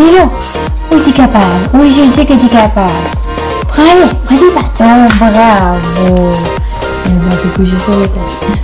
Allez là. Oui, t'es capable. Oui, je sais que t'es capable. Prends-les. Prends tes bâtons. Bravo. Elle va se coucher sur le tapis.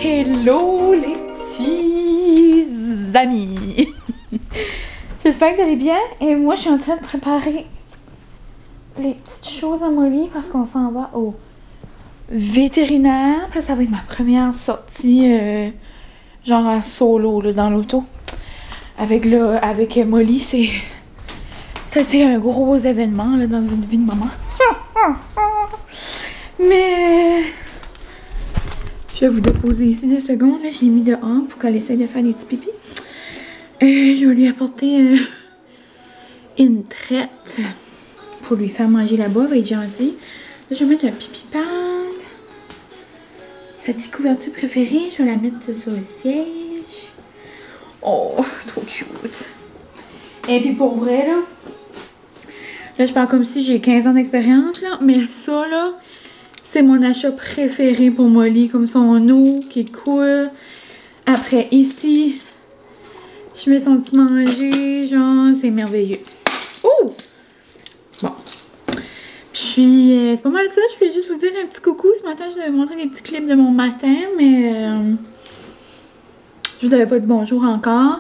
Hello les petits amis. J'espère que vous allez bien. Et moi je suis en train de préparer les petites choses à Molly parce qu'on s'en va au vétérinaire. Puis là, ça va être ma première sortie genre en solo là, dans l'auto. Avec Molly, c'est un gros événement là, dans une vie de maman. Mais je vais vous déposer ici 2 secondes. Là, je l'ai mis dehors pour qu'elle essaye de faire des petits pipis. Je vais lui apporter une traite pour lui faire manger là-bas. Elle va être gentille. Là, je vais mettre un pipi pad. Sa petite couverture préférée, je vais la mettre sur le siège. Oh, trop cute. Et puis pour vrai, là je parle comme si j'ai 15 ans d'expérience, là. Mais ça, là, c'est mon achat préféré pour Molly, comme son eau qui coule. Après, ici, je mets son petit manger, genre, c'est merveilleux. Oh! Bon. Puis, c'est pas mal ça. Je peux juste vous dire un petit coucou. Ce matin, je vais vous montrer des petits clips de mon matin, mais je vous avais pas dit bonjour encore.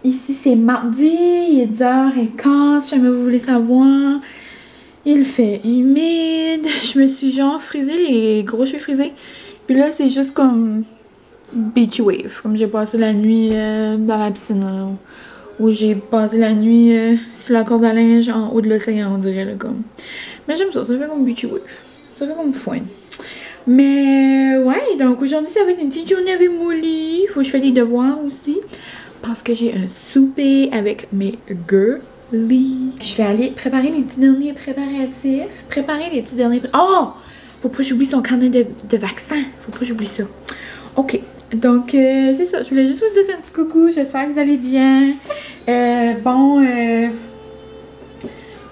Ici, c'est mardi, il est 10h15, si jamais vous voulez savoir. Il fait humide. Je me suis genre frisé les gros cheveux frisés. Puis là, c'est juste comme beach wave. Comme j'ai passé la nuit dans la piscine. Ou j'ai passé la nuit sur la corde à linge en haut de l'océan, on dirait. Là, comme. Mais j'aime ça. Ça fait comme beach wave. Ça fait comme fun. Mais ouais, donc aujourd'hui, ça va être une petite journée avec Molly. Faut que je fasse des devoirs aussi. Parce que j'ai un souper avec mes girls. Je vais aller préparer les petits derniers préparatifs. Oh! Faut pas que j'oublie son carnet de vaccin. Faut pas que j'oublie ça. Ok. Donc, c'est ça. Je voulais juste vous dire un petit coucou. J'espère que vous allez bien.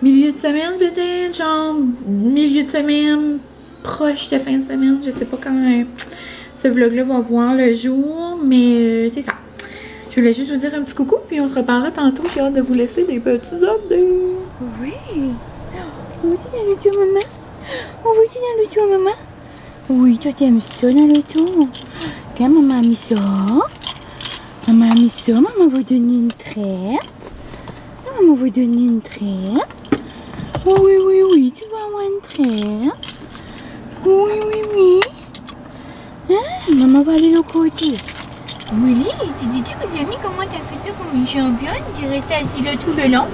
Milieu de semaine peut-être. Genre, milieu de semaine. Proche de fin de semaine. Je sais pas quand ce vlog-là va voir le jour. Mais c'est ça. Je voulais juste vous dire un petit coucou, puis on se reparlera tantôt. J'ai hâte de vous laisser des petits updates. Oui. On va-tu dans l'auto, maman? On va-tu dans l'auto, maman? Oui, toi, t'aimes ça dans l'auto? Quand maman a mis ça, maman va donner une traite. Maman va donner une traite. Oh, oui, tu vas avoir une traite. Oui. Hein? Maman va aller de l'autre côté. Molly, tu dis-tu aux amis comment t'as fait ça comme une championne? Tu es restée assise là tout le long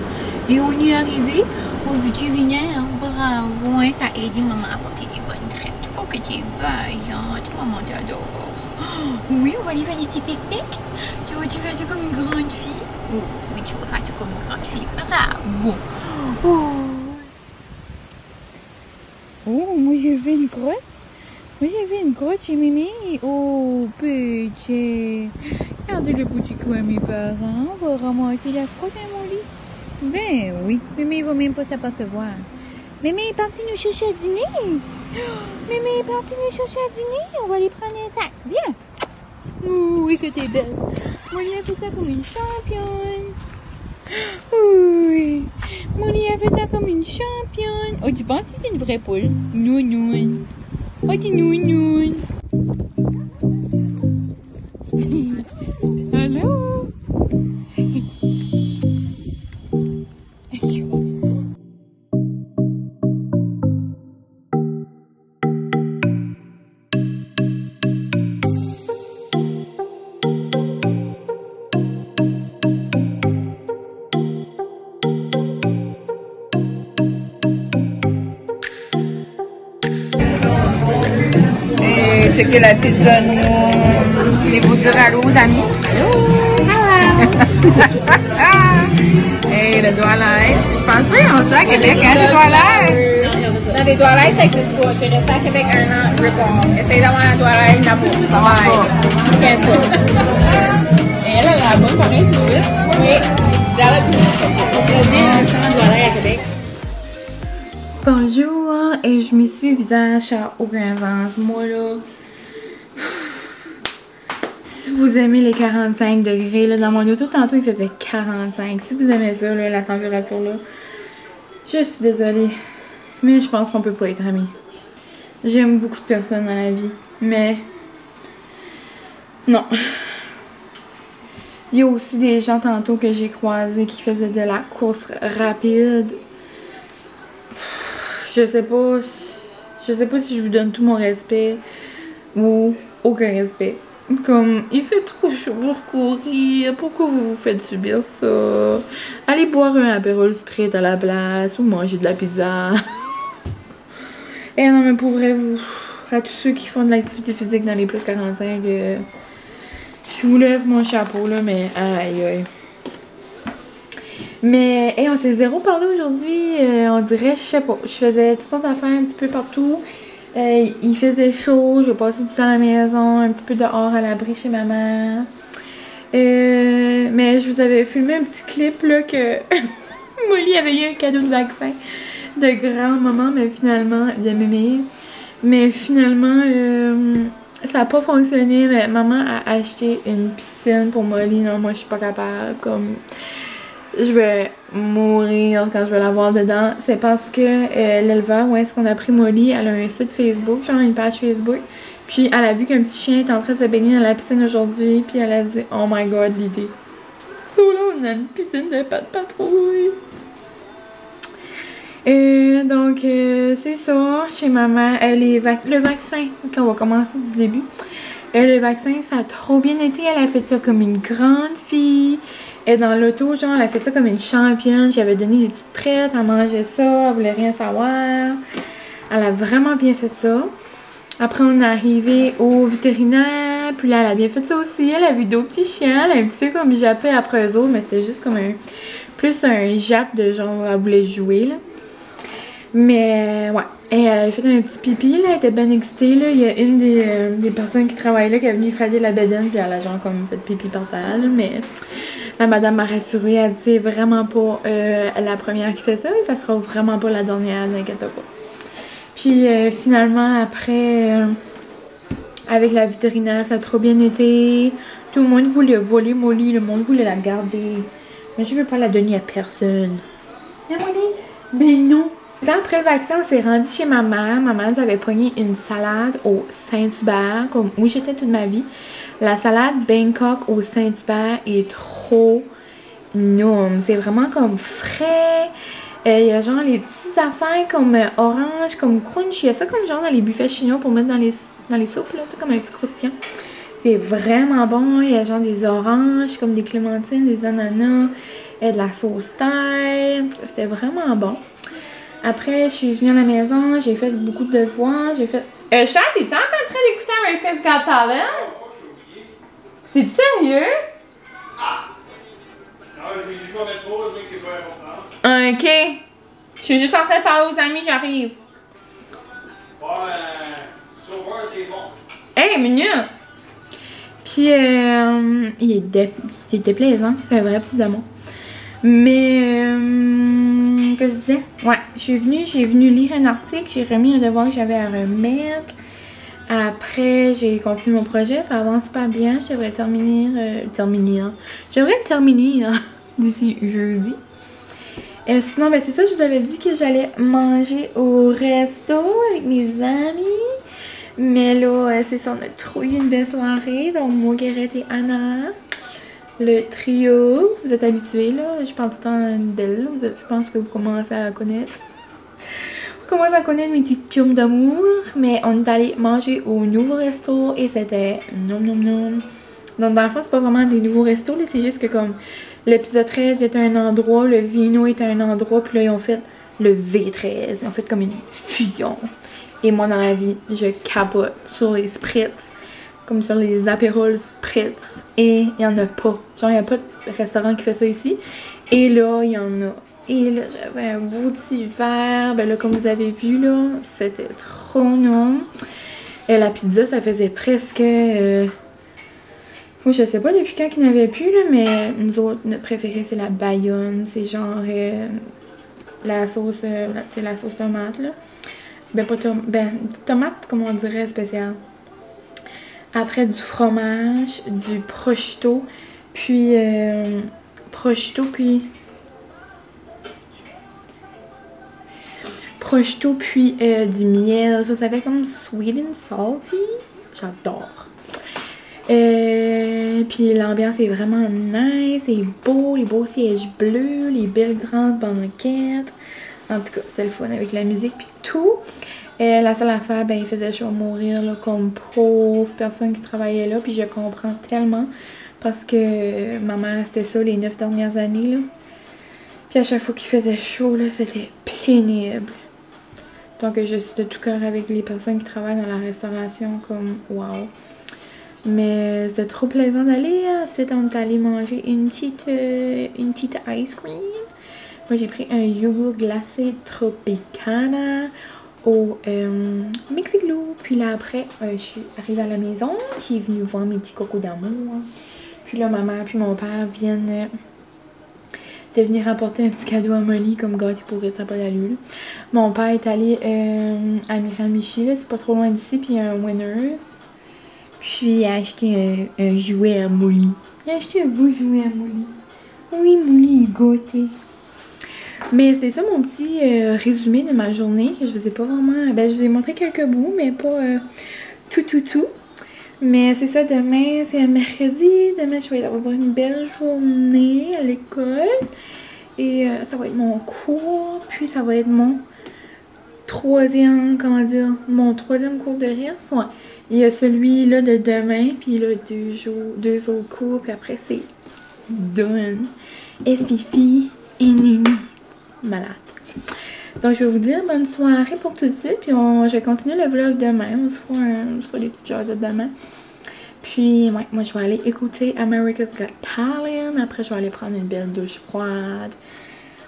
et on est arrivé au vétérinaire. Bravo, hein, ça a aidé maman à apporter des bonnes traites. Oh, que t'es vaillante, maman t'adore. Oui, on va aller faire des petits pic-pic. Tu vas-tu faire ça comme une grande fille? Oh, oui, tu vas faire ça comme une grande fille. Bravo. Oh, moi j'ai vu une grotte. Moi j'ai vu une grotte chez Mémé. Oh, petit. Regardez le petit coup à mes parents. On va ramasser la crotte à mon lit. Ben oui. Mémé va même pas s'apercevoir. Mémé est partie nous chercher à dîner. Mémé est partie nous chercher à dîner. On va aller prendre un sac. Viens. Oui, que t'es belle. Molly a fait ça comme une championne. Oui. Molly a fait ça comme une championne. Oh, tu penses que c'est une vraie poule? Non. Oh, t'es nounoun. Allô? Checker la pizza, les bouts de râle aux amis. Hello! Et le toilette. Je pense pas qu'ils ont ça à Québec, hein, les toilettes. Dans des toilettes, ça n'existe pas. J'ai resté à Québec 1 an, report. Essaye d'avoir la toilette, la peau. Ça va être. Elle a la bonne, pareil, c'est vite. Oui. J'ai la toilette à Québec. Bonjour, et je me suis visage à Aucun-Sens. Moi là, si vous aimez les 45 degrés, là, dans mon auto tantôt il faisait 45. Si vous aimez ça, là, la température là, je suis désolée, mais je pense qu'on peut pas être amis. J'aime beaucoup de personnes dans la vie, mais non. Il y a aussi des gens tantôt que j'ai croisés qui faisaient de la course rapide. Je sais pas si je vous donne tout mon respect ou aucun respect. Comme, il fait trop chaud pour courir, pourquoi vous vous faites subir ça? Allez boire un Aperol Spritz à la place ou manger de la pizza. Et non, mais pour vrai, vous, à tous ceux qui font de l'activité physique dans les plus 45, je vous lève mon chapeau là, mais aïe aïe. Mais hey, on s'est zéro parlé aujourd'hui, on dirait, je sais pas, je faisais toutes sortes d'affaires un petit peu partout. Il faisait chaud, j'ai passé du temps à la maison, un petit peu dehors à l'abri chez maman. Mais je vous avais filmé un petit clip là que Molly avait eu un cadeau de vaccin de grand-maman, mais finalement, de mémé. Mais finalement, ça n'a pas fonctionné, mais maman a acheté une piscine pour Molly. Non, moi je suis pas capable, comme... Je vais mourir quand je vais la voir dedans. C'est parce que l'éleveur où est-ce qu'on a pris Molly, elle a un site Facebook, genre une page Facebook. Puis elle a vu qu'un petit chien est en train de se baigner dans la piscine aujourd'hui. Puis elle a dit, oh my god, l'idée. So là, on a une piscine de pas de patrouille. Donc, c'est ça, chez maman. Le vaccin, ok, on va commencer du début. Le vaccin, ça a trop bien été. Elle a fait ça comme une grande fille. Et dans l'auto, genre, elle a fait ça comme une championne. J'avais donné des petites traites, elle mangeait ça, elle voulait rien savoir. Elle a vraiment bien fait ça. Après, on est arrivé au vétérinaire, puis là, elle a bien fait ça aussi. Elle a vu d'autres petits chiens, elle a un petit peu comme jappé après eux autres, mais c'était juste comme plus un jappe de genre, elle voulait jouer, là. Mais, ouais. Et elle a fait un petit pipi, là, elle était bien excitée, là. Il y a une des personnes qui travaillent là qui est venue fader la bedaine, puis elle a genre comme fait pipi par terre, là, mais... La madame m'a rassurée, elle dit c'est vraiment pas la première qui fait ça et ça sera vraiment pas la dernière, n'inquiète pas. Puis finalement, après, avec la vétérinaire, ça a trop bien été. Tout le monde voulait voler Molly, le monde voulait la garder. Mais je veux pas la donner à personne. Hein, Molly? Mais non! Après le vaccin, on s'est rendu chez ma mère. Ma mère avait pogné une salade au Saint-Hubert, comme où j'étais toute ma vie. La salade Bangkok au Saint-Hubert est trop noum. C'est vraiment comme frais. Il y a genre les petites affaires comme orange, comme crunch. Il y a ça comme genre dans les buffets chinois pour mettre dans les soupes, là, comme un petit croustillant. C'est vraiment bon. Il y a genre des oranges, comme des clémentines, des ananas, et de la sauce thaï. C'était vraiment bon. Après, je suis venue à la maison, j'ai fait beaucoup de devoirs. J'ai fait... Chat, t'es-tu en train d'écouter America's Got Talent? T'es-tu sérieux? Ah! Non, je vais mettre pause, je sais que c'est pas important. Ok. Je suis juste en train de parler aux amis, j'arrive. Ouais, sauveur, c'est bon. Hey, minute! Puis, il était plaisant. C'est un vrai petit démon. Mais, qu'est-ce que je disais? Ouais, j'ai venu lire un article, j'ai remis un devoir que j'avais à remettre. Après, j'ai continué mon projet, ça avance pas bien. Je devrais terminer d'ici jeudi. Et sinon, ben c'est ça, je vous avais dit que j'allais manger au resto avec mes amis. Mais là, c'est ça, on a trop eu une belle soirée. Donc, moi, Guérette et Anna, le trio. Vous êtes habitués, là. Je parle tout le temps d'elle. Je pense que vous commencez à connaître. Vous commencez à connaître mes petites chums d'amour. Mais on est allé manger au nouveau resto et c'était nom nom nom. Donc, dans le fond, c'est pas vraiment des nouveaux restos, là. C'est juste que comme l'épisode 13 était un endroit, le Vino était un endroit, puis là, ils ont fait le V13. Ils ont fait comme une fusion. Et moi, dans la vie, je capote sur les spritz, comme sur les Aperol Spritz. Et il n'y en a pas. Genre, il n'y a pas de restaurant qui fait ça ici. Et là, il y en a. Et là, j'avais un beau petit verre. Ben là, comme vous avez vu, là, c'était trop non. Et la pizza, ça faisait presque... Moi, je sais pas depuis quand qu'il n'y avait plus, là, mais nous autres, notre préféré, c'est la Bayonne. C'est genre la sauce, la sauce tomate, là. Ben, pas tomate, comme on dirait, spéciale. Après, du fromage, du prosciutto, puis... prosciutto, puis du miel. Ça fait comme sweet and salty. J'adore. Puis l'ambiance est vraiment nice, c'est beau, les beaux sièges bleus, les belles grandes banquettes. En tout cas, c'est le fun avec la musique puis tout. La seule affaire, ben, il faisait chaud à mourir là, comme pauvre personne qui travaillait là. Puis je comprends tellement parce que ma mère, c'était ça les 9 dernières années. Là. Puis à chaque fois qu'il faisait chaud, là, c'était pénible. Donc je suis de tout cœur avec les personnes qui travaillent dans la restauration, comme wow. Mais c'était trop plaisant d'aller. Ensuite, on est allé manger une petite ice cream. Moi, j'ai pris un yogourt glacé Tropicana au Mexiglou. Puis là, après, je suis arrivée à la maison. J'ai venu voir mes petits cocos d'amour. Puis là, ma mère puis mon père viennent de venir apporter un petit cadeau à Molly comme gâteau pour être pas d'allure. Mon père est allé à Miramichi, c'est pas trop loin d'ici, puis un Winners. Puis il a acheté un jouet à Molly. Il a acheté un beau jouet à Molly. Oui, Molly est gâtée. Mais c'était ça mon petit résumé de ma journée, que je vous ai pas vraiment... Ben, je vous ai montré quelques bouts, mais pas tout. Mais c'est ça, demain, c'est un mercredi. Demain, je vais avoir une belle journée à l'école. Et ça va être mon cours, puis ça va être mon troisième, mon troisième cours de reste. Ouais. Il y a celui-là de demain, puis là, 2 autres cours, puis après, c'est done. Et Fifi et Nini. Malade. Donc, je vais vous dire bonne soirée pour tout de suite, puis je vais continuer le vlog demain. On se fera des petites choses demain. Puis, ouais, moi, je vais aller écouter America's Got Talent. Après, je vais aller prendre une belle douche froide.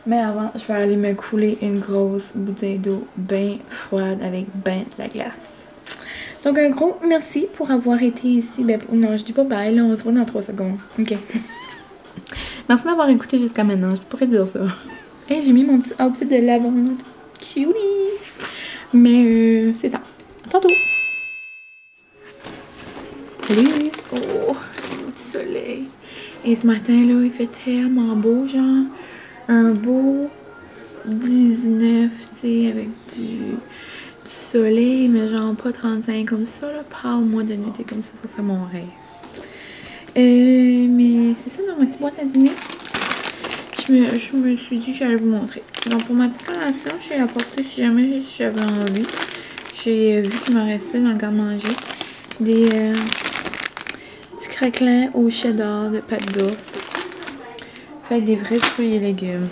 Mais avant, je vais aller me couler une grosse bouteille d'eau bien froide avec ben de la glace. Donc, un gros merci pour avoir été ici. Ben, non, je dis pas bye, là, on se voit dans 3 secondes. OK. Merci d'avoir écouté jusqu'à maintenant, je pourrais dire ça. Et j'ai mis mon petit outfit de lavande. Cutie! Mais, c'est ça. À tantôt! Salut! Oh, le petit soleil. Et ce matin, là, il fait tellement beau, genre, un beau 19, tu sais, avec du soleil, mais genre pas 35 comme ça, là. Parle-moi d'un été comme ça serait mon rêve. Mais c'est ça, dans ma petite boîte à dîner. Je me suis dit que j'allais vous montrer. Donc pour ma petite collation, j'ai apporté, si jamais j'avais envie, j'ai vu qu'il me restait dans le garde-manger des petits craquelins au cheddar de pâte d'ours. Fait des vrais fruits et légumes.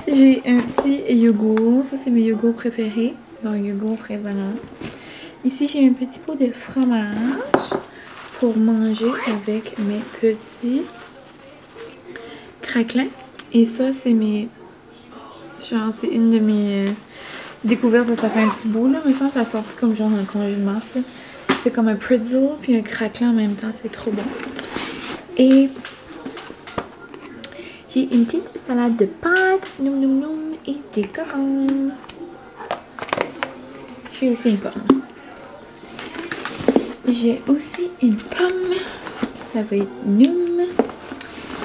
J'ai un petit yogourt. Ça, c'est mes yogourts préférés. Donc, yogourt, fraise, banane. Ici, j'ai un petit pot de fromage pour manger avec mes petits craquelins. Et ça, c'est mes... Genre, c'est une de mes découvertes. Ça fait un petit bout, là. Mais ça a sorti comme genre dans le congé de mars. C'est comme un pretzel puis un craquelin en même temps. C'est trop bon. Et... j'ai une petite salade de pâtes, noum noum noum, et des corons. J'ai aussi une pomme. J'ai aussi une pomme. Ça va être noum.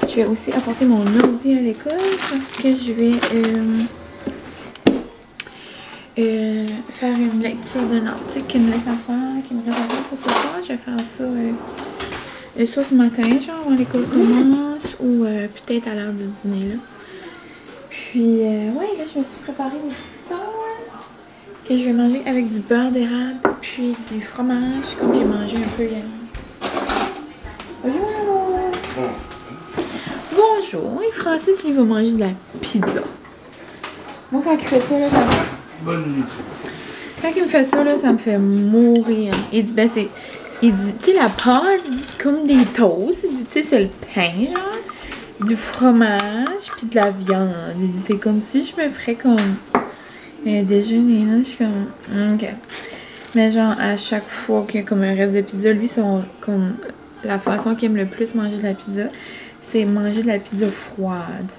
Je vais aussi apporter mon ordi à l'école parce que je vais faire une lecture d'un article qui me reste à faire pour ce soir. Je vais faire ça soit ce matin, genre quand l'école commence, ou peut-être à l'heure du dîner, là. Puis, ouais, là, je me suis préparé des petites toasts que je vais manger avec du beurre d'érable, puis du fromage, comme j'ai mangé un peu hier. Bonjour! Bonjour! Et Francis, lui, va manger de la pizza. Moi, quand il fait ça, là, ça me... Bonne nuit. Quand il me fait ça, là, ça me fait mourir. Il dit, ben, c'est... Il dit, tu sais, la pâte, il dit, c'est comme des toasts. Il dit, tu sais, c'est le pain, genre. du fromage puis de la viande. C'est comme si je me ferais comme un déjeuner, là. Je suis comme, ok. Mais genre, à chaque fois qu'il y a comme un reste de pizza, lui, comme la façon qu'il aime le plus manger de la pizza, c'est manger de la pizza froide.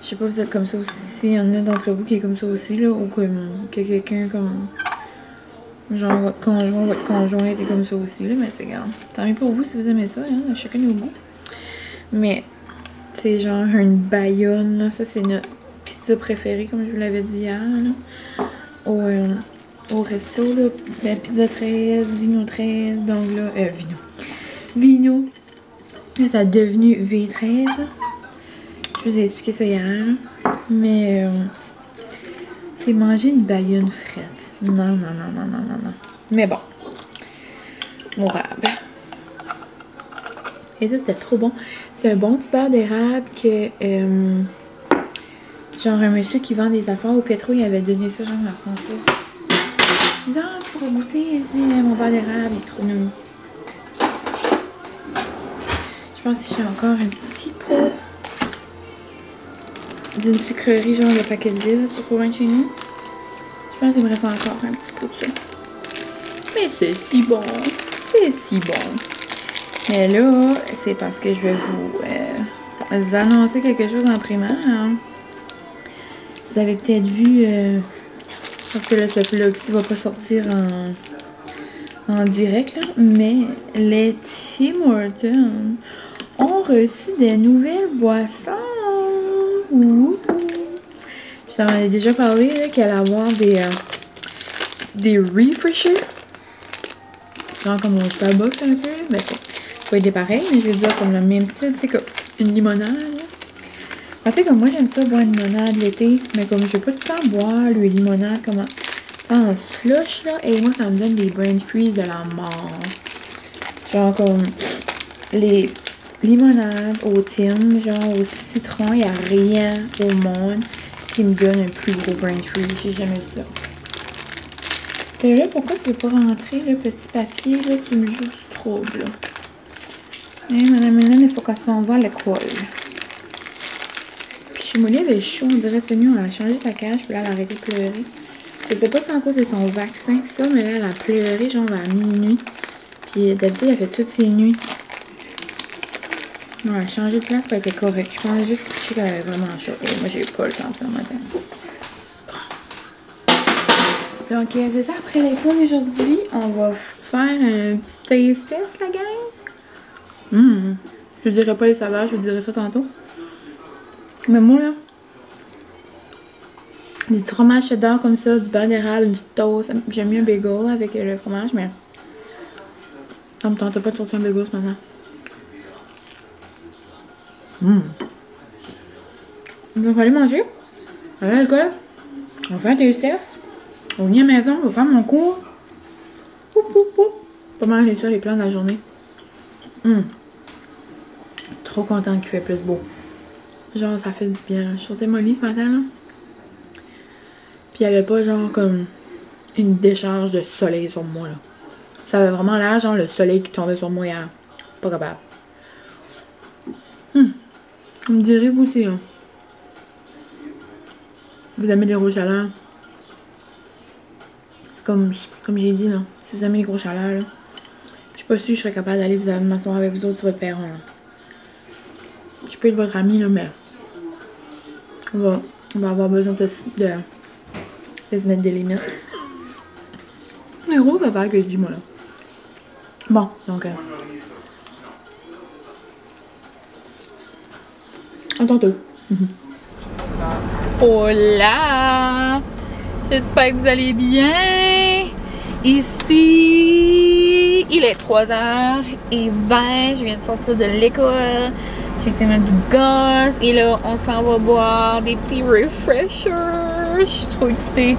Je sais pas si vous êtes comme ça aussi, il y en a d'entre vous qui est comme ça aussi, là, ou que quelqu'un comme, genre votre conjoint était comme ça aussi, là, mais c'est grave. Tant mieux pour vous si vous aimez ça, hein, chacun nos goûts. Mais, c'est genre une bayonne, là, ça c'est notre pizza préférée, comme je vous l'avais dit hier, là, au resto, là, la pizza 13, vino 13, donc là, vino, là, ça a devenu V13, là. Je vous ai expliqué ça hier, là. Mais, c'est manger une bayonne frette. Non. Mais bon, mon rab. Et ça, c'était trop bon. C'est un bon petit beurre d'érable que, genre, un monsieur qui vend des affaires au pétro, il avait donné ça, genre, à la française. Non, tu pourras goûter, il dit, mon beurre d'érable, il est trop mignon. Je pense que j'ai encore un petit pot d'une sucrerie, genre le paquet de vide, c'est trop loin de chez nous. Je pense qu'il me reste encore un petit pot de ça. Mais c'est si bon, c'est si bon. Mais là, c'est parce que je vais vous annoncer quelque chose en primaire. Hein. Vous avez peut-être vu, parce que là, ce vlog-ci va pas sortir en direct, là, mais les Tim Hortons ont reçu des nouvelles boissons. Ouh. Je t'en avais déjà parlé qu'il allait avoir des refreshers. Genre comme au Starbucks un peu. Ben, ça va être pareil, mais je veux dire comme le même style, tu sais, comme une limonade. En fait, comme moi, j'aime ça boire une limonade l'été, mais comme je veux pas tout le temps boire le limonade, comme en slush, là, et moi, ça me donne des brain freeze de la mort. Genre comme les limonades au thym, genre au citron, il n'y a rien au monde qui me donne un plus gros brain freeze. J'ai jamais vu ça. Et là, pourquoi tu veux pas rentrer le petit papier, là, tu me joues du trouble, là. Et madame Hélène, il faut qu'elle s'en va à l'école. Puis chez Molly, elle avait chaud, on dirait c'est mieux, elle a changé sa cage, puis là, elle a arrêté de pleurer. Je sais pas si c'est en cause de son vaccin, pis ça, mais là, elle a pleuré, genre à minuit. Puis d'habitude, elle fait toutes ses nuits. Non, elle a changé de place pour être correcte. Je pensais juste qu'elle avait vraiment chaud. Et moi, j'ai pas le temps de ça le matin. Donc, c'est ça, après l'école aujourd'hui, on va se faire un petit taste test, la gang. Je dirais pas les saveurs, je vous dirai ça tantôt. Mais moi, là, des petits fromages cheddar comme ça, du beurre d'érable, du toast. J'aime mieux un bagel là, avec le fromage, mais ça me tente pas de sortir un bagel ce matin. On va aller manger. On va aller à l'école. On va faire un taste test. On va venir à la maison, on va faire mon cours. Pas mal les ça, les plans de la journée. Trop content qu'il fait plus beau. Genre, ça fait du bien. Je sortais mon lit ce matin, là. Puis il n'y avait pas, genre, comme une décharge de soleil sur moi, là. Ça avait vraiment l'air, genre, le soleil qui tombait sur moi hier. Pas capable. Vous me direz, vous aussi, hein. Vous aimez les gros chaleurs. C'est comme j'ai dit, là. Si vous aimez les gros chaleurs, là. Je suis pas sûre que je serais capable d'aller vous m'asseoir avec vous autres sur votre perron, là. Je peux être votre ami, là, mais on va avoir besoin de se mettre des limites. Les gros affaires que je dis, moi, là. Bon, donc, à tantôt. Hola! J'espère que vous allez bien. Ici, il est 3h20. Je viens de sortir de l'école. J'ai été mettre du gaz. Et là, on s'en va boire des petits refreshers. Je suis trop excitée.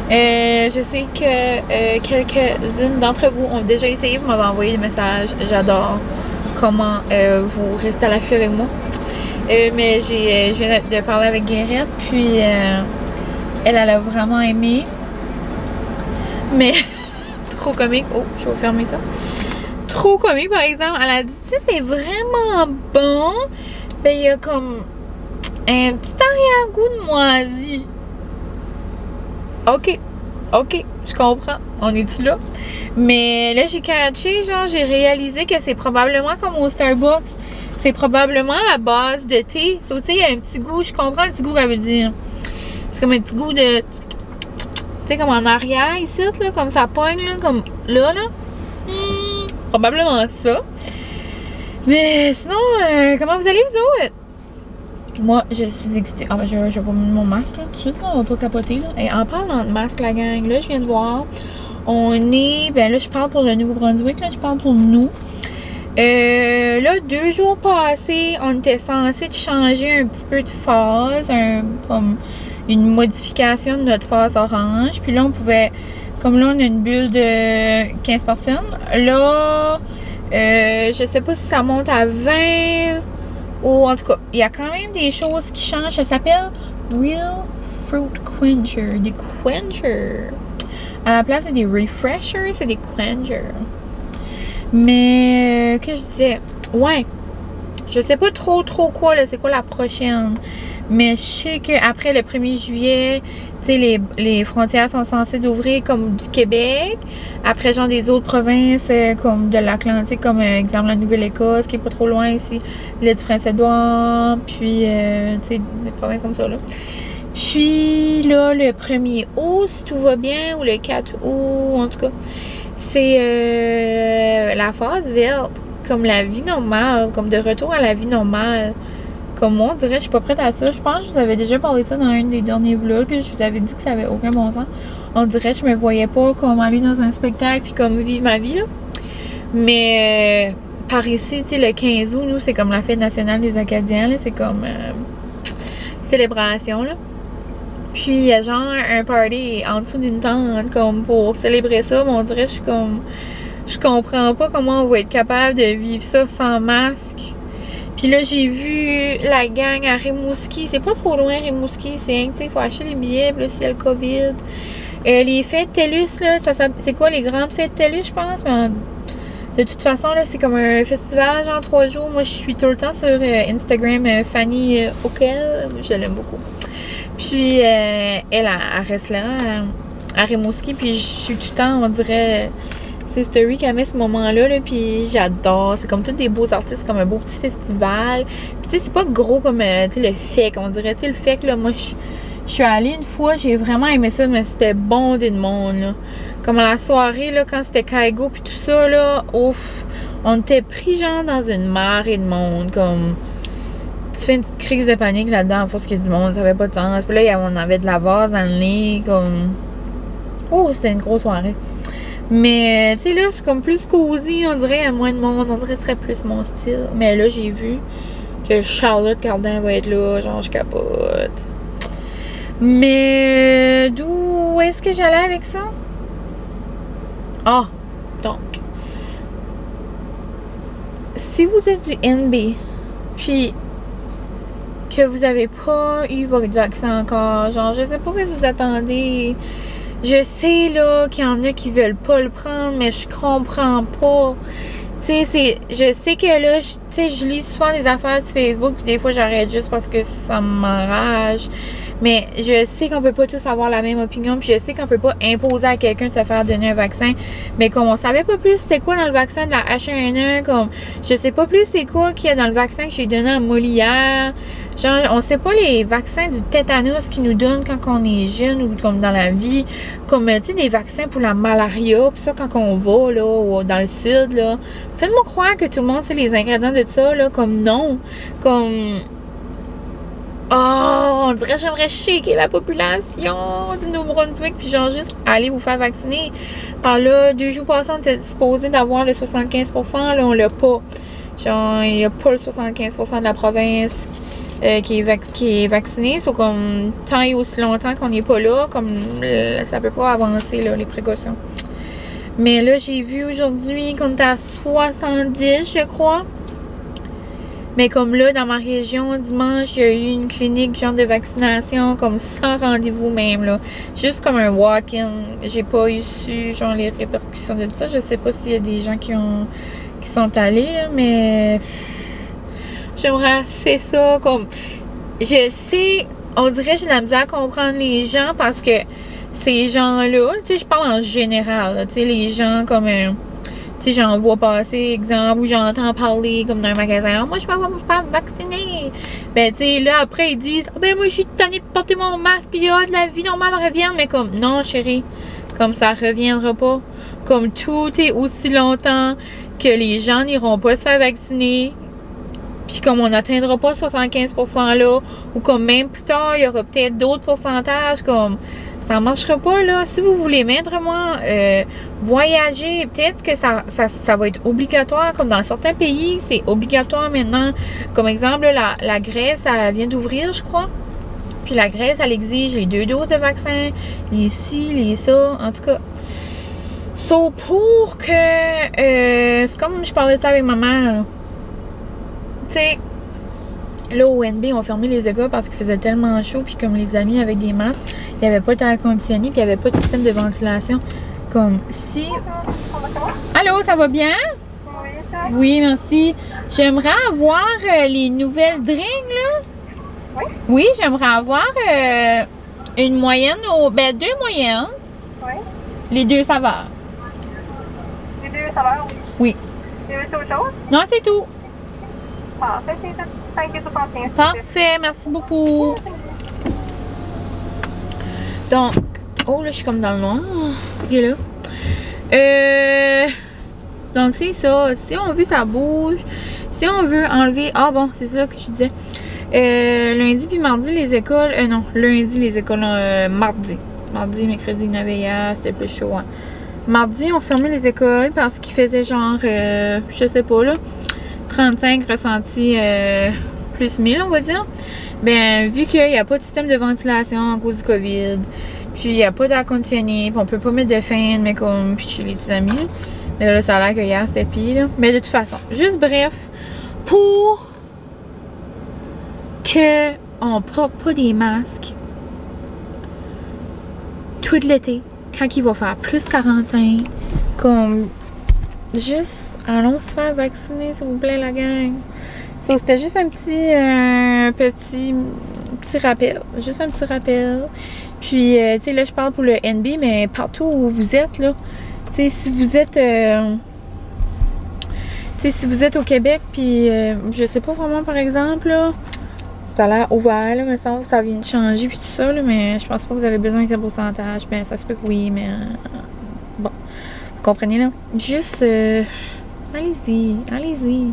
Je sais que quelques-unes d'entre vous ont déjà essayé. Vous m'avez envoyé des messages. J'adore comment vous restez à l'affût avec moi. Mais je viens de parler avec Guérette. Puis, elle a vraiment aimé. Mais, trop comique. Oh, je vais fermer ça. trop comique, par exemple. Elle a dit, tu sais, c'est vraiment bon. Ben, il y a comme un petit arrière-goût de moisi. OK, je comprends. On est-tu là? Mais là, j'ai catché, genre, j'ai réalisé que c'est probablement comme au Starbucks. C'est probablement à base de thé. So, tu sais, il y a un petit goût, je comprends le petit goût qu'elle veut dire. C'est comme un petit goût de... Tu sais, comme en arrière, ici, là, comme ça pogne, là, comme là. Probablement ça. Mais sinon, comment vous allez, vous autres? Moi, je suis excitée. Ah ben, je vais pas mettre mon masque, là, tout de suite, là. On va pas capoter, là. Et en parlant de masque, la gang, là, je viens de voir. On est... Ben là, je parle pour le Nouveau-Brunswick, là. Je parle pour nous. Là, 2 jours passés, on était censé changer un petit peu de phase. Comme une modification de notre phase orange. Puis là, on pouvait... Comme là, on a une bulle de 15 personnes. Là, je sais pas si ça monte à 20... Ou en tout cas, il y a quand même des choses qui changent. Ça s'appelle Real Fruit Quencher. Des quenchers. À la place, c'est des refreshers, c'est des quenchers. Mais, qu'est-ce que je disais? Ouais. Je sais pas trop quoi, là. C'est quoi la prochaine? Mais je sais qu'après le 1er juillet, tu sais, les frontières sont censées d'ouvrir comme du Québec. Après, genre des autres provinces comme de l'Atlantique, comme exemple la Nouvelle-Écosse, qui est pas trop loin ici, l'île du Prince-Édouard, puis, tu sais, des provinces comme ça, là. Puis, là, le 1er août, si tout va bien, ou le 4 août, en tout cas, c'est la phase verte, comme la vie normale, comme de retour à la vie normale. Comme moi, on dirait que je suis pas prête à ça. Je pense que je vous avais déjà parlé de ça dans un des derniers vlogs. Je vous avais dit que ça avait aucun bon sens. On dirait que je me voyais pas comme aller dans un spectacle puis comme vivre ma vie, là. Mais par ici, tu sais, le 15 août, nous, c'est comme la fête nationale des Acadiens, là. C'est comme célébration, là. Puis il y a genre un party en dessous d'une tente comme pour célébrer ça. Mais on dirait que je suis comme... Je comprends pas comment on va être capable de vivre ça sans masque. Puis là, j'ai vu la gang à Rimouski. C'est pas trop loin, Rimouski. C'est, tu sais, il faut acheter les billets. Puis là, s'il y a le COVID. Les fêtes TELUS, là, c'est quoi les grandes fêtes TELUS, je pense? Mais de toute façon, là, c'est comme un festival, genre 3 jours. Moi, je suis tout le temps sur Instagram, Fanny Auquel. Je l'aime beaucoup. Puis, elle reste là, à Rimouski. Puis, je suis tout le temps, on dirait... C'est Story qui a mis ce moment-là, là, puis j'adore. C'est comme tous des beaux artistes, comme un beau petit festival. Puis tu sais, c'est pas gros comme tu sais, le FEC, on dirait. Tu sais, le FEC, là, moi, je suis allée une fois, j'ai vraiment aimé ça, mais c'était bondé de monde, là. Comme à la soirée, là, quand c'était Kaigo, puis tout ça, là, ouf, on était pris, genre, dans une marée de monde, comme... Tu fais une petite crise de panique là-dedans, à force qu'il y a du monde, ça avait pas de sens. Puis là, on avait de la vase dans le nez, comme... Oh, c'était une grosse soirée. Mais, tu sais, là, c'est comme plus cosy, on dirait, à moins de monde, on dirait que ce serait plus mon style. Mais là, j'ai vu que Charlotte Cardin va être là, genre, je capote. Mais, d'où est-ce que j'allais avec ça? Ah, donc, si vous êtes du NB, puis que vous avez pas eu votre vaccin encore, genre, je sais pas ce que vous attendez... Je sais, là, qu'il y en a qui veulent pas le prendre, mais je comprends pas. Tu sais, je sais que là, tu sais, je lis souvent des affaires sur Facebook, puis des fois, j'arrête juste parce que ça m'enrage. Mais je sais qu'on peut pas tous avoir la même opinion, puis je sais qu'on peut pas imposer à quelqu'un de se faire donner un vaccin. Mais comme on savait pas plus c'est quoi dans le vaccin de la H1N1, comme je sais pas plus c'est quoi qu'il y a dans le vaccin que j'ai donné à Molly hier. Genre, on sait pas les vaccins du tétanos qu'ils nous donnent quand on est jeune ou comme dans la vie. Comme, tu sais, des vaccins pour la malaria, puis ça, quand on va, là, dans le sud, là. Faites-moi croire que tout le monde sait les ingrédients de ça, là, comme non. Comme... Oh, on dirait que j'aimerais shaker la population du Nouveau-Brunswick, puis genre juste aller vous faire vacciner. Par là, 2 jours passés, on était disposé d'avoir le 75%, là, on l'a pas. Genre, il n'y a pas le 75% de la province qui est vacciné. So, comme, tant et aussi longtemps qu'on n'est pas là, comme, ça peut pas avancer, là, les précautions. Mais là, j'ai vu aujourd'hui qu'on était à 70, je crois. Mais comme là, dans ma région, dimanche, il y a eu une clinique genre de vaccination, comme sans rendez-vous même, là. Juste comme un walk-in. J'ai pas eu su, genre, les répercussions de tout ça. Je sais pas s'il y a des gens qui ont qui sont allés, là, mais j'aimerais assez ça. Comme, je sais, on dirait que j'ai de la misère à comprendre les gens parce que ces gens-là, tu sais, je parle en général, tu sais, les gens comme, tu sais, j'en vois passer, exemple, ou j'entends parler comme dans un magasin, oh, moi je vais pas vacciner. Ben, tu sais, là après ils disent, oh, ben moi je suis tannée de porter mon masque, puis la vie normale revient, mais comme, non chérie, comme ça reviendra pas. Comme tout est aussi longtemps que les gens n'iront pas se faire vacciner, puis comme on n'atteindra pas 75% là, ou comme même plus tard, il y aura peut-être d'autres pourcentages, comme ça marchera pas là. Si vous voulez moindrement voyager, peut-être que ça va être obligatoire, comme dans certains pays, c'est obligatoire maintenant. Comme exemple, la Grèce, elle vient d'ouvrir, je crois. Puis la Grèce, elle exige les 2 doses de vaccin, les ci, les ça, en tout cas. So, pour que... c'est comme je parlais de ça avec ma mère. Tu sais, là, au NB, on fermé les écoles parce qu'il faisait tellement chaud, puis comme les amis avec des masques, il n'y avait pas d'air conditionné, puis il n'y avait pas de système de ventilation. Comme si... Allô, ça va bien? Oui, ça. Oui, merci. J'aimerais avoir les nouvelles drinks, là. Oui? Oui, j'aimerais avoir une moyenne, ben 2 moyennes, Oui. les 2 saveurs. Les 2 saveurs, oui. Oui. C'est autre chose? Non, c'est tout. Parfait, c'est 5,75. Parfait, merci beaucoup. Donc, oh là, je suis comme dans le noir. Il est là. Donc, c'est ça. Si on veut, ça bouge. Si on veut enlever... Ah bon, c'est ça que je disais. Lundi puis mardi, les écoles... non, lundi, les écoles... mardi. Mardi, mercredi, 9h, c'était plus chaud. Hein. Mardi, on fermait les écoles parce qu'il faisait genre... je sais pas, là. 35 ressentis plus 1000, on va dire. Ben, vu qu'il n'y a pas de système de ventilation à cause du COVID, puis il n'y a pas d'air conditionné, puis on peut pas mettre de fan, mais comme puis chez les petits amis. Mais là, ça a l'air que hier c'était pire. Mais de toute façon, juste bref, pour que on porte pas des masques tout l'été, quand il va faire plus 45, comme juste allons se faire vacciner, s'il vous plaît, la gang. So, c'était juste un petit rappel. Juste un petit rappel. Puis, tu sais, là, je parle pour le NB, mais partout où vous êtes, là, tu sais, si vous êtes... tu sais, si vous êtes au Québec, puis je sais pas vraiment, par exemple, là, ça a l'air ouvert, là, mais ça vient de changer, puis tout ça, là, mais je pense pas que vous avez besoin d'un pourcentage. Ben, ça se peut que oui, mais... bon, vous comprenez, là? Juste... allez-y, allez-y.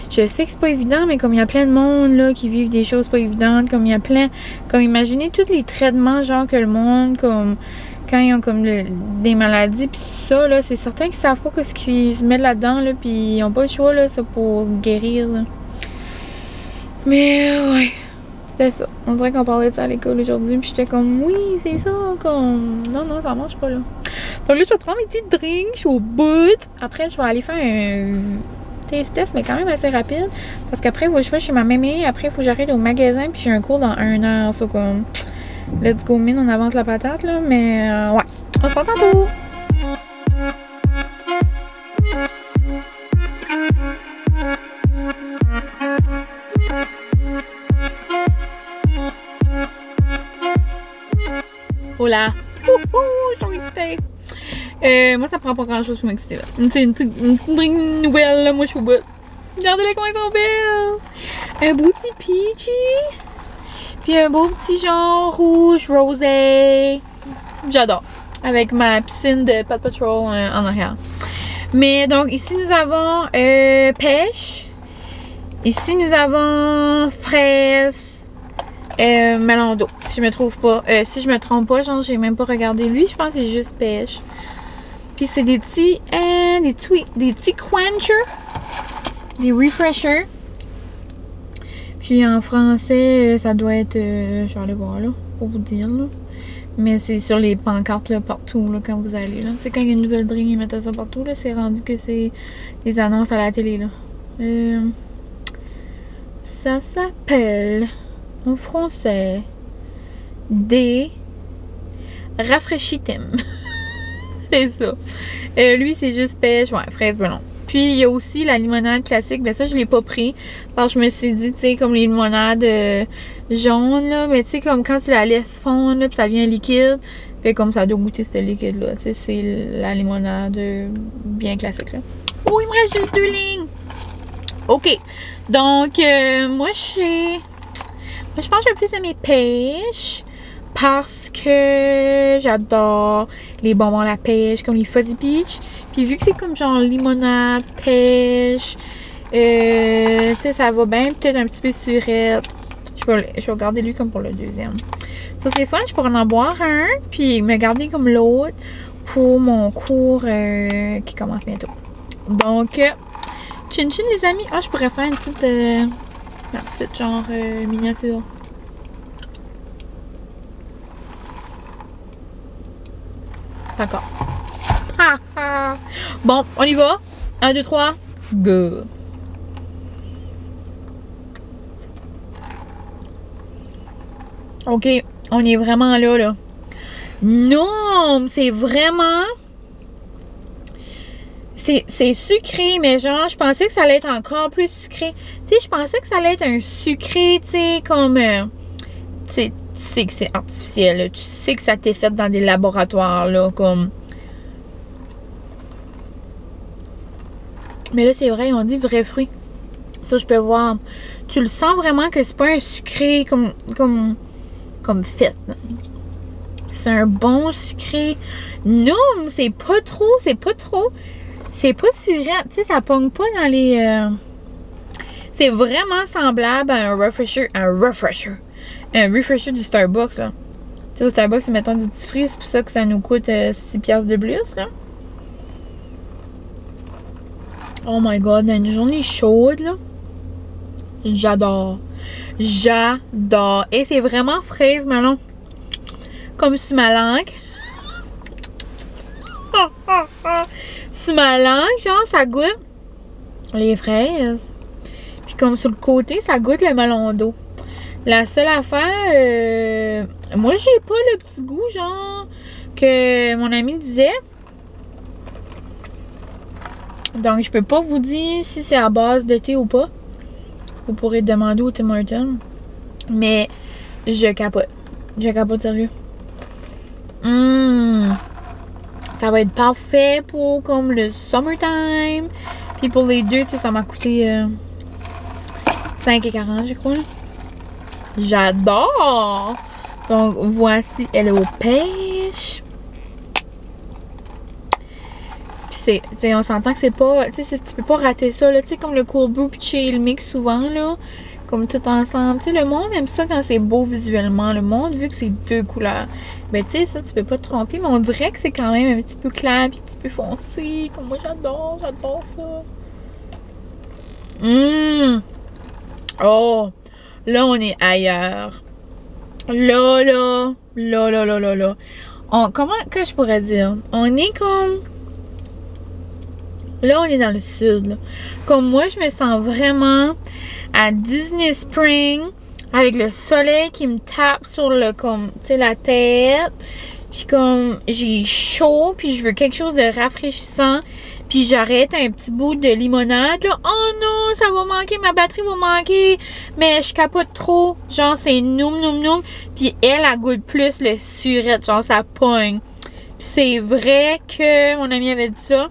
Je sais que c'est pas évident, mais comme il y a plein de monde là qui vivent des choses pas évidentes, comme il y a plein, comme imaginez tous les traitements genre que le monde, comme quand ils ont comme des maladies pis tout ça là, c'est certain qu'ils savent pas ce qu'ils se mettent là-dedans là, puis ils ont pas le choix là, ça pour guérir là. Mais ouais, c'était ça. On dirait qu'on parlait de ça à l'école aujourd'hui, puis j'étais comme oui c'est ça, comme non ça marche pas là. Donc là je vais prendre mes petites drinks, je suis au bout. Après je vais aller faire un test, mais quand même assez rapide. Parce qu'après, je vais chez ma mémé. Après, il faut que j'arrête au magasin. Puis j'ai un cours dans 1 heure. So, comme, let's go, mine, on avance la patate, là. Mais, ouais. On se voit tantôt. Oh là! Je suis excitée! Moi, ça prend pas grand chose pour m'exciter là. Une petite drink nouvelle là, moi je suis au bout. Regardez-les comment ils sont belles! Un beau petit peachy! Puis un beau petit genre rouge, rosé. J'adore! Avec ma piscine de Paw Patrol en arrière. Mais donc, ici nous avons pêche. Ici nous avons fraise. Melon d'eau. Si je me trouve pas. Si je me trompe pas, genre j'ai même pas regardé lui. Je pense que c'est juste pêche. Puis c'est des petits quenchers, des refreshers. Puis en français, ça doit être, je vais aller voir là, pour vous dire là. Mais c'est sur les pancartes là, partout là, quand vous allez là. Tu sais, quand il y a une nouvelle drink, ils mettent ça partout là. C'est rendu que c'est des annonces à la télé là. Ça s'appelle en français des rafraîchitem. C'est ça. Lui, c'est juste pêche. Ouais, fraise melon. Puis il y a aussi la limonade classique. Ben ça, je l'ai pas pris. Parce que je me suis dit, tu sais, comme les limonades jaunes, là. Mais tu sais, comme quand tu la laisses fondre, là, puis ça vient liquide. Fait comme ça doit goûter ce liquide-là. Tu sais, c'est la limonade bien classique, là. Oh, il me reste juste 2 lignes. OK. Donc, moi, je pense que je vais plus aimer pêche. Parce que j'adore les bonbons à la pêche, comme les Fuzzy Peach. Puis vu que c'est comme genre limonade, pêche, tu sais, ça va bien. Peut-être un petit peu surette. Je vais garder lui comme pour le deuxième. Ça, c'est fun. Je pourrais en boire un, puis me garder comme l'autre pour mon cours qui commence bientôt. Donc, chin chin les amis. Ah, je pourrais faire une petite genre miniature. D'accord. Bon, on y va. 1, 2, 3. Go. OK, on est vraiment là. Non, c'est vraiment... C'est sucré, mais genre, je pensais que ça allait être encore plus sucré. Tu sais, je pensais que ça allait être un sucré, tu sais, comme... tu sais que c'est artificiel, là. Tu sais que ça t'est fait dans des laboratoires, là, comme... Mais là, c'est vrai, on dit vrai fruit. Ça, je peux voir. Tu le sens vraiment que c'est pas un sucré comme fait. C'est un bon sucré. Non, c'est pas trop. C'est pas surette. Tu sais, ça pogne pas dans les... C'est vraiment semblable à un refresher. Un refresher du Starbucks, là. Tu sais, au Starbucks, c'est mettons des petits fruits. C'est pour ça que ça nous coûte 6$ de plus, là. Oh my god, dans une journée chaude, là. J'adore. J'adore. Et c'est vraiment fraise melon. Comme sur ma langue. Sur ma langue, genre, ça goûte les fraises. Puis comme sur le côté, ça goûte le melon d'eau. La seule affaire, moi, j'ai pas le petit goût, genre, que mon ami disait. Donc, je peux pas vous dire si c'est à base de thé ou pas. Vous pourrez demander au Tim Hortons. Mais, je capote. Je capote sérieux. Ça va être parfait pour comme le summertime. Puis pour les deux, tu sais, ça m'a coûté 5,40 je crois. J'adore! Donc, voici, elle est aux pêches. Puis on s'entend que c'est pas... Tu sais, tu peux pas rater ça, là. Tu sais, comme le cold brew puis chill mix souvent, là. Comme tout ensemble. Tu sais, le monde aime ça quand c'est beau visuellement. Le monde, vu que c'est 2 couleurs. Ben, tu sais, ça, tu peux pas te tromper. Mais on dirait que c'est quand même un petit peu clair puis un petit peu foncé. Comme moi, j'adore ça. Oh! Là, on est ailleurs. Là. Comment que je pourrais dire? On est comme... Là, on est dans le sud, là. Comme moi, je me sens vraiment à Disney Spring avec le soleil qui me tape sur le, comme, tu sais, la tête. Puis comme, j'ai chaud, puis je veux quelque chose de rafraîchissant. Puis j'arrête un petit bout de limonade, là. Oh non, ça va manquer, ma batterie va manquer. Mais je capote trop. Genre, c'est noum. Puis elle goûte plus le surette. Genre, ça pogne. Puis c'est vrai que mon ami avait dit ça.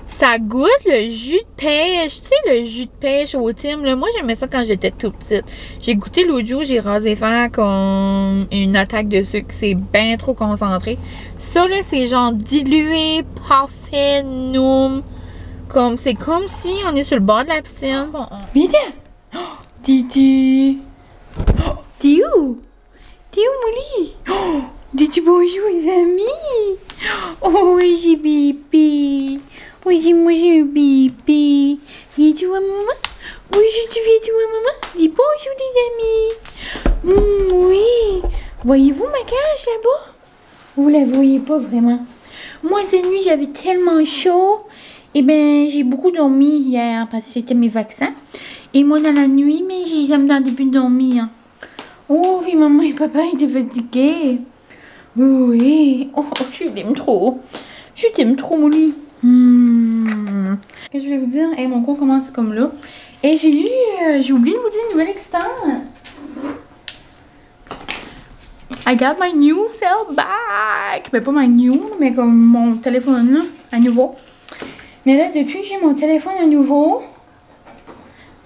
Ça goûte le jus de pêche. Tu sais, le jus de pêche au Tim, là. Moi, j'aimais ça quand j'étais tout petite. J'ai goûté l'autre jour, j'ai rasé faire comme une attaque de sucre. C'est bien trop concentré. Ça, là, c'est genre dilué, parfait, noum. Comme, c'est comme si on est sur le bord de la piscine. Bon, Vite! Oh, Titi! Oh, t'es où? T'es où, Molly? Oh, dis-tu bonjour, les amis? Oh, oui, j'ai bébé. Oui, moi j'ai un bébé. Viens-tu voir maman? Oui, viens-tu voir maman? Dis bonjour les amis. Oui. Voyez-vous ma cage là-bas? Vous la voyez pas vraiment. Moi, cette nuit, j'avais tellement chaud. Eh ben, j'ai beaucoup dormi hier parce que c'était mes vaccins. Et moi, dans la nuit, mais j'ai jamais dans le début de dormir. Oh, oui, maman et papa étaient fatigués. Oui. Oh, je t'aime trop. Je t'aime trop, Molly. Que je voulais vous dire, mon cours commence comme là. Et j'ai oublié de vous dire une nouvelle excitante. I got my new cell back. Ben pas my new, mais comme mon téléphone là, à nouveau. Mais là, depuis que j'ai mon téléphone à nouveau,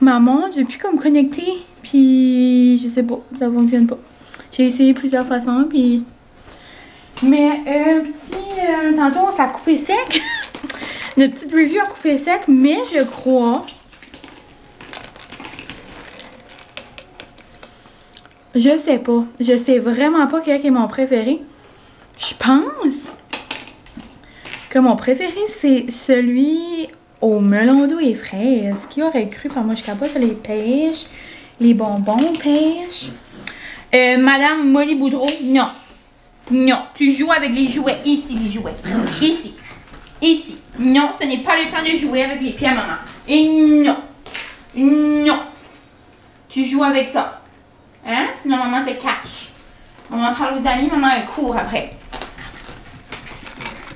maman, depuis comme connecté, puis je sais pas, ça fonctionne pas. J'ai essayé plusieurs façons, puis... Mais tantôt, ça a coupé sec. Une petite review a coupé sec, mais je crois... Je sais pas. Je sais vraiment pas quel est mon préféré. Je pense que mon préféré, c'est celui au melon d'eau et fraises. Qui aurait cru? Moi, je capote sur les pêches, les bonbons pêches. Madame Molly Boudreau, non. Non, tu joues avec les jouets. Ici, les jouets. Ici. Ici. Non, ce n'est pas le temps de jouer avec les pieds à maman. Et non. Non. Tu joues avec ça. Hein? Sinon, maman se cache. Maman parle aux amis, maman court après.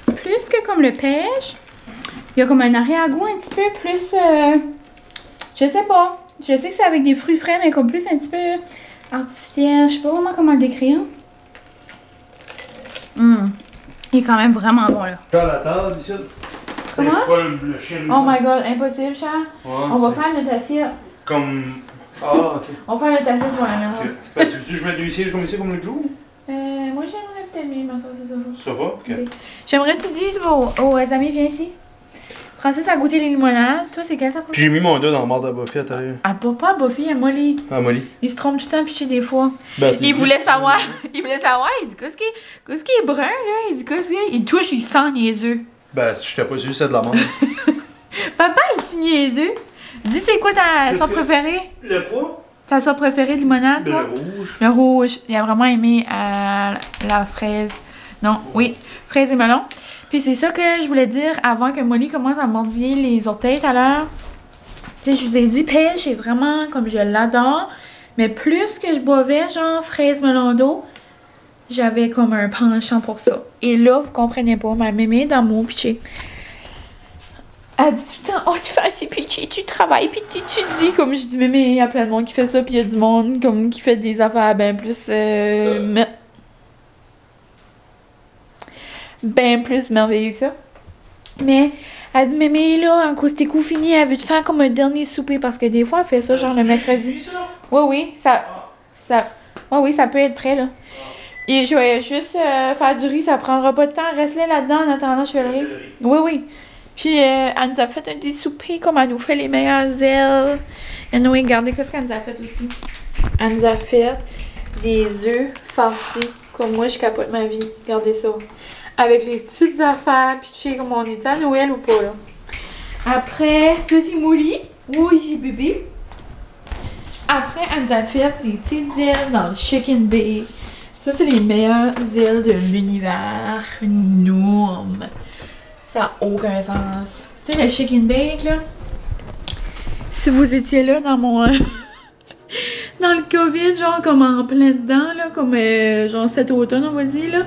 Plus que comme le pêche, il y a comme un arrière-goût un petit peu plus... je sais pas. Je sais que c'est avec des fruits frais, mais comme plus un petit peu artificiel. Je sais pas vraiment comment le décrire. Il est quand même vraiment bon, là. Dans la table, ici. Comment? Le chien. Oh my god, impossible, chat. Ouais, on va faire notre assiette. Comme... Ah, ok. On va faire notre assiette pour la maison. Okay. Ben, tu veux que je mette deux sièges comme ici, comme l'autre jour? Moi, j'aimerais peut-être mieux m'asseoir sur ça. Ça va? Ok. Okay. J'aimerais que tu dises aux amis, viens ici. Francis a goûté les limonades. Toi, c'est quelle ta Puis j'ai mis mon doigt dans le bord de Buffy à t'aller. Ah, pas Buffy, à Molly. Ah, Molly. Il se trompe tout le temps, puis des fois. Ben, il voulait savoir. Il voulait savoir. Il dit, qu'est-ce qui est brun, là? Il dit, qu'est-ce qui est. Il touche, il sent niaiseux. Ben, je t'ai pas su, c'est de la menthe. Papa, est-tu niaiseux? Dis, c'est quoi ta sauce préférée? Le quoi? Ta sauce préférée de limonade, toi? Le rouge. Le rouge. Il a vraiment aimé la fraise. Non, oui, fraise et melon. Puis c'est ça que je voulais dire avant que Molly commence à mordiller les orteils tout à l'heure. Tu sais, je vous ai dit, pêche est vraiment comme je l'adore. Mais plus que je boivais, genre fraise melon d'eau, j'avais comme un penchant pour ça. Et là, vous comprenez pas, ma mémé dans mon pitché. À 18 ans, oh, tu fais assez pitché, tu travailles, puis tu dis, comme je dis, mémé, il y a plein de monde qui fait ça, puis il y a du monde comme qui fait des affaires bien plus bien plus merveilleux que ça. Mais elle dit, mémé, là, en cause tes coups finis, elle veut te faire comme un dernier souper, parce que des fois, elle fait ça, genre le mercredi. Oui, oui, ça peut être prêt, là. Et je vais juste faire du riz, ça prendra pas de temps. Reste là-dedans en attendant, je fais le riz. Oui. Puis elle nous a fait un petit souper, comme elle nous fait les meilleures ailes. Et nous, regardez qu'est-ce qu'elle nous a fait aussi. Elle nous a fait des œufs farcis, comme moi, je capote ma vie. Regardez ça. Avec les petites affaires, puis tu sais, comme on est à Noël ou pas, là. Après, ça c'est Molly. Oui, j'ai bébé. Après, elle nous a fait des petites ailes dans le chicken bake. Ça, c'est les meilleures ailes de l'univers. Énorme. Ça n'a aucun sens. Tu sais, le chicken bake, là. Si vous étiez là dans mon... dans le COVID, genre comme en plein dedans, là, comme genre cet automne, on va dire, là.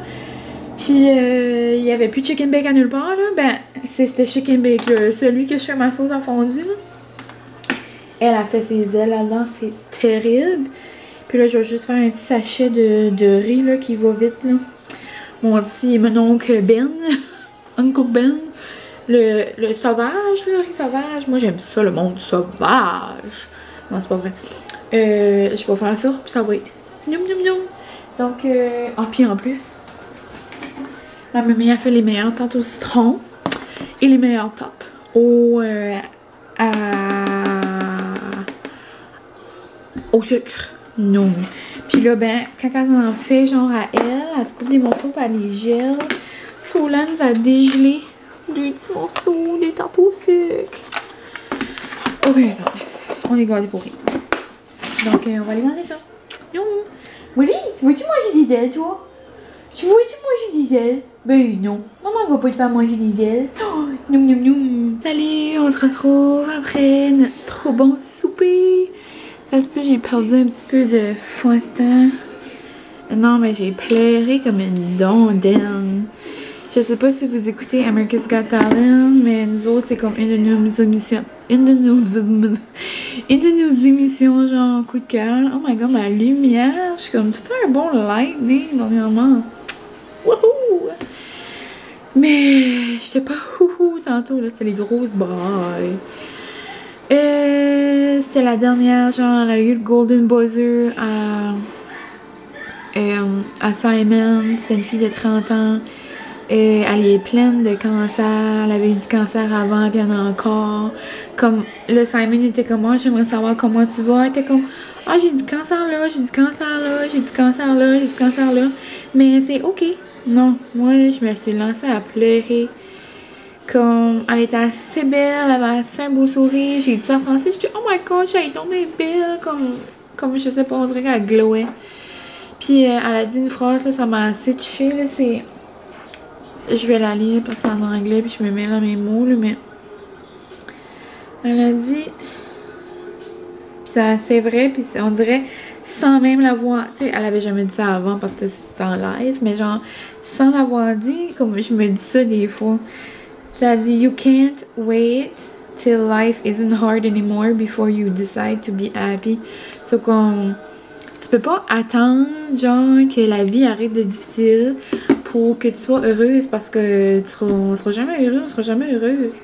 Puis, il n'y avait plus de chicken bake à nulle part, là. Ben, c'est ce chicken bake, là. Celui que je fais ma sauce à fondu, là. Elle a fait ses ailes là-dedans, c'est terrible. Puis là, je vais juste faire un petit sachet de riz, là, qui va vite, là. Mon petit, mon oncle Ben. Uncle Ben. Le sauvage, le riz sauvage. Moi, j'aime ça, le monde sauvage. Non, c'est pas vrai. Je vais faire ça, puis ça va être noum noum noum. Donc, puis en plus, ma mamie a fait les meilleures tartes au citron et les meilleures tartes au sucre. Non. Puis là, ben, quand elle en fait, genre à elle se coupe des morceaux, puis elle les gèle. Solane nous a dégelé des petits morceaux, des tartes au sucre. Ok, ça on est gardés pour rien. Donc, on va aller manger ça. Non. Willy, veux-tu manger des ailes, toi? Veux-tu manger des ailes? Ben non. Maman ne va pas te faire manger des ailes. Oh, noum noum noum. Salut, on se retrouve après notre trop bon souper. Ça se peut, j'ai perdu un petit peu de fond de teint. Non, mais j'ai pleuré comme une dondaine. Je sais pas si vous écoutez America's Got Talent, mais nous autres, c'est comme une de nos émissions. Une de nos émissions, genre, coup de cœur. Oh my god, ma lumière. Je suis comme, c'est un bon lightning, dernièrement. Wouhou! Mais, j'étais pas wouhou tantôt, là. C'était les grosses brailles. C'était la dernière, genre, elle a eu le Golden Buzzer à Simon. C'était une fille de 30 ans. Elle est pleine de cancer. Elle avait eu du cancer avant, puis elle en a encore. Comme, le Simon était comme, moi, j'aimerais savoir comment tu vas. Elle était comme, ah, j'ai du cancer là, j'ai du cancer là, j'ai du cancer là, j'ai du cancer là. Mais c'est ok. Non, moi, là, je me suis lancée à pleurer. Comme, elle était assez belle, elle avait assez un beau sourire. J'ai dit ça en français, j'ai dit, oh my god, j'ai tombé belle. Comme, je sais pas, on dirait qu'elle glowait. Puis, elle a dit une phrase, là, ça m'a assez touchée, là, c'est... Je vais la lire parce que c'est en anglais, puis je me mets dans mes mots, là, mais... Elle a dit... Puis ça, c'est vrai, puis on dirait, sans même l'avoir... Tu sais, elle avait jamais dit ça avant parce que c'était en live, mais genre, sans l'avoir dit, comme je me dis ça des fois... Ça dit, you can't wait till life isn't hard anymore before you decide to be happy. So, comme, tu peux pas attendre, genre, que la vie arrête d'être difficile pour que tu sois heureuse parce que on sera jamais heureux, on sera jamais heureuse.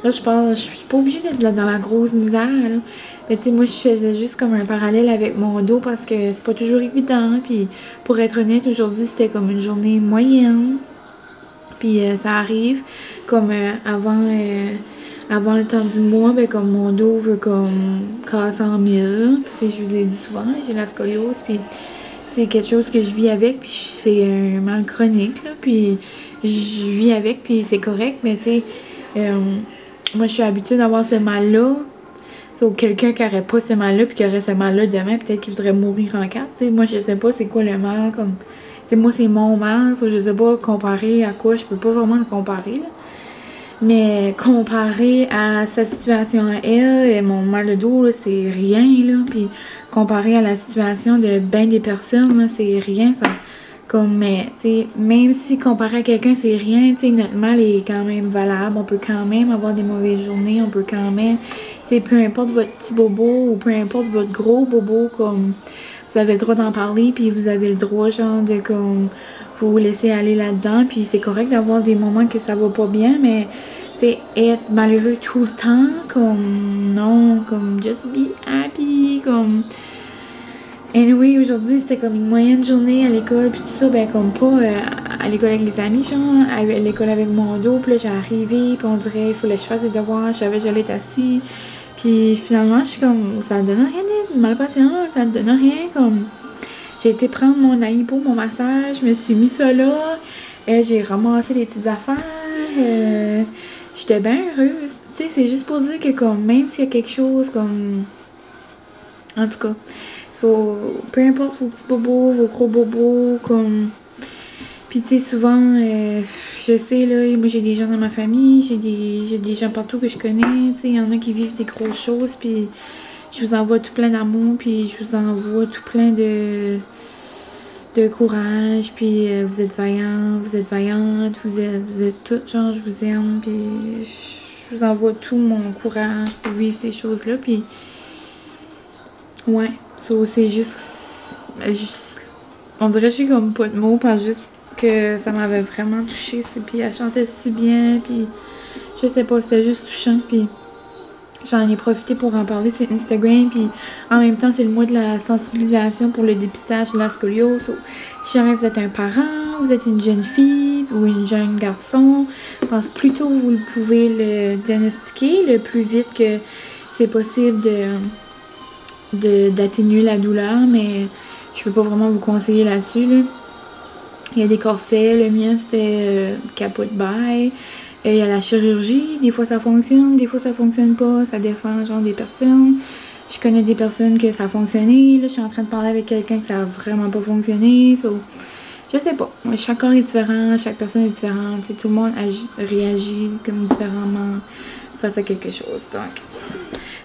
Là, je suis pas obligée d'être là dans la grosse misère, là. Mais tu sais, moi, je faisais juste comme un parallèle avec mon dos parce que c'est pas toujours évident. Puis, pour être honnête, aujourd'hui, c'était comme une journée moyenne. Puis ça arrive comme avant le temps du mois, ben comme mon dos veut comme casser en mille. Puis je vous ai dit souvent, j'ai la scoliose, puis c'est quelque chose que je vis avec, puis c'est un mal chronique, là, puis je vis avec, puis c'est correct, mais tu sais, moi je suis habituée d'avoir ce mal-là. So, quelqu'un qui aurait pas ce mal-là, puis qui aurait ce mal-là demain, peut-être qu'il voudrait mourir en 4. Tu sais, moi je sais pas c'est quoi le mal, comme... T'sais, moi, c'est mon mal, so, je sais pas comparer à quoi, je peux pas vraiment le comparer, là. Mais comparé à sa situation à elle, et mon mal de dos, là, c'est rien, là. Puis comparé à la situation de ben des personnes, là, c'est rien, ça. Comme, mais, tu sais, même si comparé à quelqu'un, c'est rien, tu sais, notre mal est quand même valable. On peut quand même avoir des mauvaises journées, on peut quand même, tu sais, peu importe votre petit bobo ou peu importe votre gros bobo, comme... Vous avez le droit d'en parler, puis vous avez le droit, genre, de comme vous laisser aller là-dedans. Puis c'est correct d'avoir des moments que ça va pas bien, mais, tu sais, être malheureux tout le temps, comme, non, comme, just be happy, comme... Anyway, aujourd'hui, c'était comme une moyenne journée à l'école, puis tout ça, ben, comme pas à l'école avec les amis, genre, à l'école avec mon dos, puis là, j'ai arrivé, puis on dirait, il fallait que je fasse des devoirs, je savais que j'allais être assis. Puis finalement, je suis comme, ça ne donne rien d'être mal patient, ça ne donne rien, comme, j'ai été prendre mon hypo, mon massage, je me suis mis ça là, j'ai ramassé les petites affaires, j'étais bien heureuse, tu sais, c'est juste pour dire que comme, même s'il y a quelque chose, comme, en tout cas, so, peu importe vos petits bobos, vos gros bobos, comme, puis tu sais, souvent, je sais, là, moi j'ai des gens dans ma famille, j'ai des gens partout que je connais, tu sais, il y en a qui vivent des grosses choses, puis je vous envoie tout plein d'amour, puis je vous envoie tout plein de courage, puis vous êtes vaillants, vous êtes vaillantes, vous êtes toutes, genre, je vous aime, puis je vous envoie tout mon courage pour vivre ces choses-là, puis ouais, so, c'est juste, on dirait que j'ai comme pas de mots, parce juste que ça m'avait vraiment touchée, puis elle chantait si bien, puis je sais pas, c'était juste touchant, puis j'en ai profité pour en parler sur Instagram, puis en même temps, c'est le mois de la sensibilisation pour le dépistage de la scoliose. So, si jamais vous êtes un parent, vous êtes une jeune fille ou une jeune garçon, je pense plutôt que vous pouvez le diagnostiquer le plus vite que c'est possible d'atténuer la douleur, mais je peux pas vraiment vous conseiller là-dessus, là. Il y a des corsets, le mien c'était capote bye. Il y a la chirurgie, des fois ça fonctionne, des fois ça fonctionne pas, ça dépend genre des personnes. Je connais des personnes que ça a fonctionné, là je suis en train de parler avec quelqu'un que ça a vraiment pas fonctionné. So, je sais pas, chaque corps est différent, chaque personne est différente, tout le monde réagit comme différemment face à quelque chose. Donc,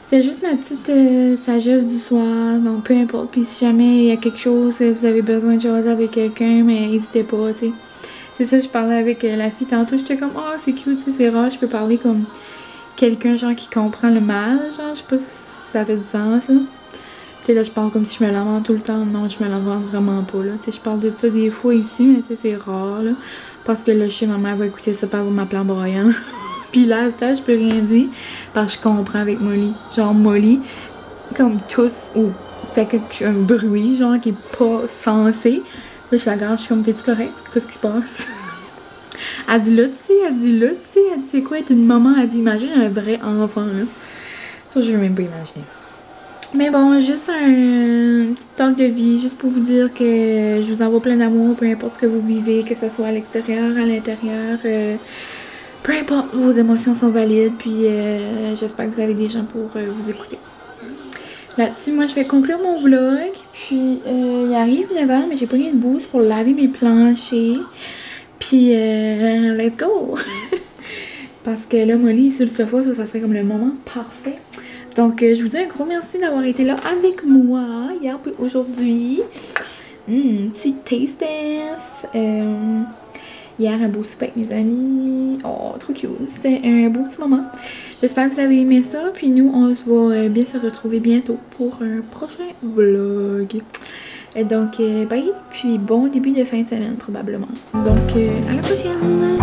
c'est juste ma petite sagesse du soir, donc peu importe. Puis si jamais il y a quelque chose, vous avez besoin de jaser avec quelqu'un, mais n'hésitez pas, tu sais. C'est ça, je parlais avec la fille tantôt, j'étais comme, oh, c'est cute, c'est rare, je peux parler comme quelqu'un, genre, qui comprend le mal, genre, je sais pas si ça fait du sens, ça. Tu sais, là, je parle comme si je me lamente tout le temps. Non, je me lamente vraiment pas, là. Tu sais, je parle de ça des fois ici, mais c'est rare, là. Parce que là, je sais, ma mère va écouter ça, pas va m'appeler en broyant. Puis là, à ce stade, je peux rien dire, parce que je comprends avec Molly. Genre, Molly, comme tous, ou fait un bruit, genre, qui est pas censé. Là, je la regarde, je suis comme, t'es-tu correct? Qu'est-ce qui se passe? Elle dit là, tu sais, elle dit c'est quoi être une maman? Elle dit, imagine un vrai enfant, là. Ça, je veux même pas imaginer. Mais bon, juste un petit talk de vie, juste pour vous dire que je vous envoie plein d'amour, peu importe ce que vous vivez, que ce soit à l'extérieur, à l'intérieur. Peu importe, vos émotions sont valides, puis j'espère que vous avez des gens pour vous écouter. Là-dessus, moi, je vais conclure mon vlog, puis il arrive 9h, mais j'ai pas eu de boost pour laver mes planchers. Puis, let's go! Parce que là, Molly, sur le sofa, ça serait comme le moment parfait. Donc, je vous dis un gros merci d'avoir été là avec moi hier et aujourd'hui. Petit taste test. Hier, un beau souper avec mes amis. Oh, trop cute. C'était un beau petit moment. J'espère que vous avez aimé ça. Puis nous, on se va bien se retrouver bientôt pour un prochain vlog. Donc, bye. Puis bon début de fin de semaine, probablement. Donc, à la prochaine!